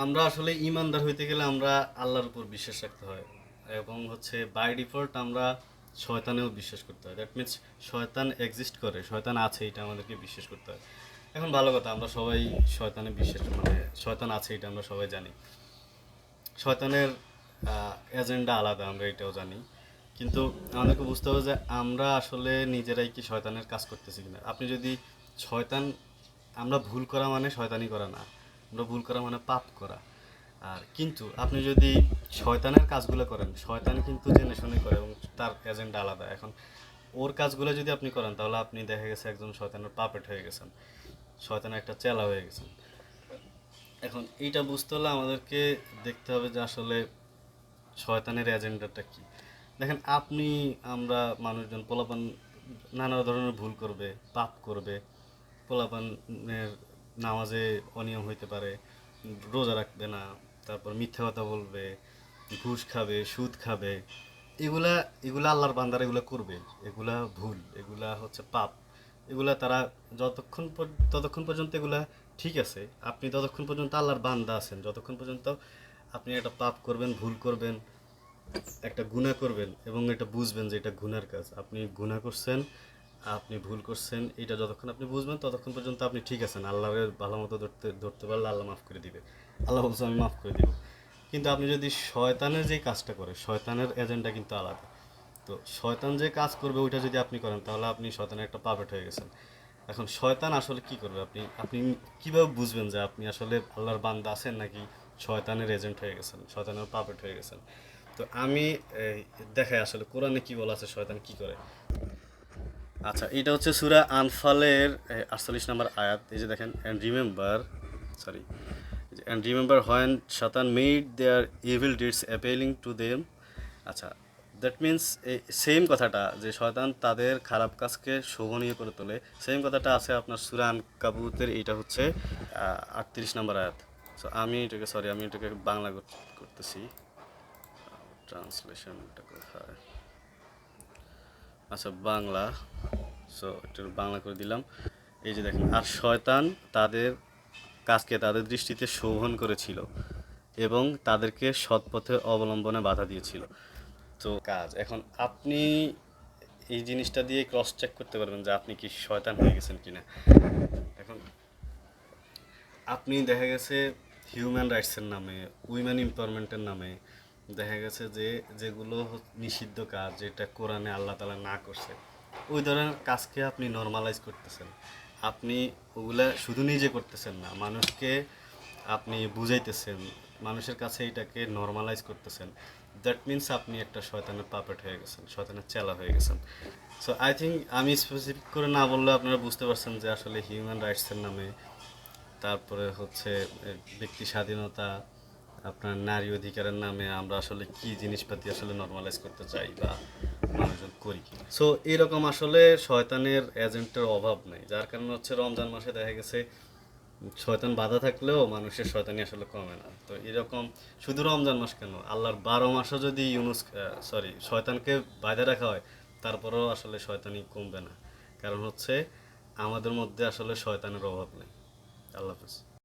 আমরা আসলে ইমানদার হইতে গেলে আমরা আল্লাহর উপর বিশ্বাস রাখতে হয় এবং হচ্ছে বাই ডিফল্ট আমরা শয়তানেও বিশ্বাস করতে হয়। দ্যাট মিনস শয়তান এক্সিস্ট করে, শয়তান আছে এটা আমাদেরকে বিশ্বাস করতে হয়। এখন ভালো কথা, আমরা সবাই শয়তানে বিশ্বাস শয়তান আছে এটা আমরা সবাই জানি। শয়তানের এজেন্ডা আলাদা, আমরা এটাও জানি। কিন্তু আমাদেরকে বুঝতে হবে যে আমরা আসলে নিজেরাই কি শয়তানের কাজ করতেছি কিনা। আপনি যদি শয়তান, আমরা ভুল করা মানে শয়তানি করা না, আমরা ভুল করা মানে পাপ করা। আর কিন্তু আপনি যদি শয়তানের কাজগুলো করেন, শয়তান কিন্তু জেনে শুনে করে এবং তার এজেন্ডা আলাদা। এখন ওর কাজগুলো যদি আপনি করেন তাহলে আপনি দেখা গেছে একজন শয়তানের পাপেট হয়ে গেছেন, শয়তানের একটা চেলা হয়ে গেছেন। এখন এইটা বুঝতে হলে আমাদেরকে দেখতে হবে যে আসলে শয়তানের এজেন্ডাটা কি। দেখেন আপনি, আমরা মানুষজন পোলাপান নানা ধরনের ভুল করবে, পাপ করবে। পোলাপানের নামাজে অনিয়ম হইতে পারে, রোজা রাখবে না, তারপর মিথ্যা কথা বলবে, ঘুষ খাবে, সুদ খাবে। এগুলা এগুলা আল্লাহর বান্দারা এগুলা করবে। এগুলা ভুল, এগুলা হচ্ছে পাপ। এগুলা তারা ততক্ষণ পর্যন্ত এগুলা ঠিক আছে। আপনি ততক্ষণ পর্যন্ত আল্লাহর বান্দা আছেন, যতক্ষণ পর্যন্ত আপনি একটা পাপ করবেন, ভুল করবেন, একটা গুনাহ করবেন এবং এটা বুঝবেন যে এটা গুনার কাজ। আপনি গুনাহ করছেন, আপনি ভুল করছেন, এটা যতক্ষণ আপনি বুঝবেন ততক্ষণ পর্যন্ত আপনি ঠিক আছেন। আল্লাহর ভালো মতো ধরতে পারলে আল্লাহ মাফ করে দিবে। আল্লাহ বলছে আমি মাফ করে দিব। কিন্তু আপনি যদি শয়তানের যে কাজটা করে, শয়তানের এজেন্ডা কিন্তু আলাদা। তো শয়তান যে কাজ করবে ওইটা যদি আপনি করেন তাহলে আপনি শয়তানের একটা পাপেট হয়ে গেছেন। এখন শয়তান আসলে কি করবে, আপনি আপনি কিভাবে বুঝবেন যে আপনি আসলে আল্লাহর বান্দা আছেন নাকি শয়তানের এজেন্ট হয়ে গেছেন, শয়তানের পাপেট হয়ে গেছেন। তো আমি দেখাই আসলে কোরআনে কি বলা আছে শয়তান কি করে। আচ্ছা, এটা হচ্ছে সূরা আনফালের 48 নম্বর আয়াত। এই যে দেখেন, and remember, sorry, and remember when শয়তান made their evil deeds appealing to them. আচ্ছা, দ্যাট মিন্স এই সেম কথাটা যে শয়তান তাদের খারাপ কাজকে শোভনীয় করে তোলে, সেম কথাটা আছে আপনার সূরা আনকাবুতের। এইটা হচ্ছে 38 নম্বর আয়াত। সো আমি এটাকে বাংলা করতেছি। ট্রান্সলেশনটা কোথায়? আচ্ছা, বাংলা। সো একটু বাংলা করে দিলাম। এই যে দেখেন, আর শয়তান তাদের কাজকে তাদের দৃষ্টিতে শোভন করেছিল এবং তাদেরকে সৎপথে অবলম্বনে বাধা দিয়েছিল। তো কাজ, এখন আপনি এই জিনিসটা দিয়ে ক্রস চেক করতে পারবেন যে আপনি কি শয়তান হয়ে গেছেন কিনা। এখন আপনি দেখা গেছে হিউম্যান রাইটসের নামে, উইমেন এমপাওয়ারমেন্টের নামে দেখা গেছে যে যেগুলো নিষিদ্ধ কাজ, যেটা কোরআনে আল্লাহ তাআলা না করছে, ওই ধরনের কাজকে আপনি নর্মালাইজ করতেছেন। আপনি ওগুলা শুধু নিজে করতেছেন না, মানুষকে আপনি বুঝাইতেছেন, মানুষের কাছে এটাকে নর্মালাইজ করতেছেন। দ্যাট মিন্স আপনি একটা শয়তানের পাপেট হয়ে গেছেন, শয়তানের চেলা হয়ে গেছেন। সো আই থিঙ্ক আমি স্পেসিফিক করে না বললে আপনারা বুঝতে পারছেন যে আসলে হিউম্যান রাইটসের নামে, তারপরে হচ্ছে ব্যক্তি স্বাধীনতা, আপনার নারী অধিকারের নামে আমরা আসলে কি জিনিসপাতি আসলে নর্মালাইজ করতে চাই বা মানুষজন করি। সো এরকম আসলে শয়তানের এজেন্টের অভাব নেই, যার কারণে হচ্ছে রমজান মাসে দেখা গেছে শয়তান বাধা থাকলেও মানুষের শয়তানি আসলে কমে না। তো এরকম শুধু রমজান মাস কেন, আল্লাহর 12 মাসও যদি শয়তানকে বাঁধা রাখা হয় তারপরেও আসলে শয়তানি কমবে না। কারণ হচ্ছে আমাদের মধ্যে আসলে শয়তানের অভাব নেই। আল্লাহ হাফেজ।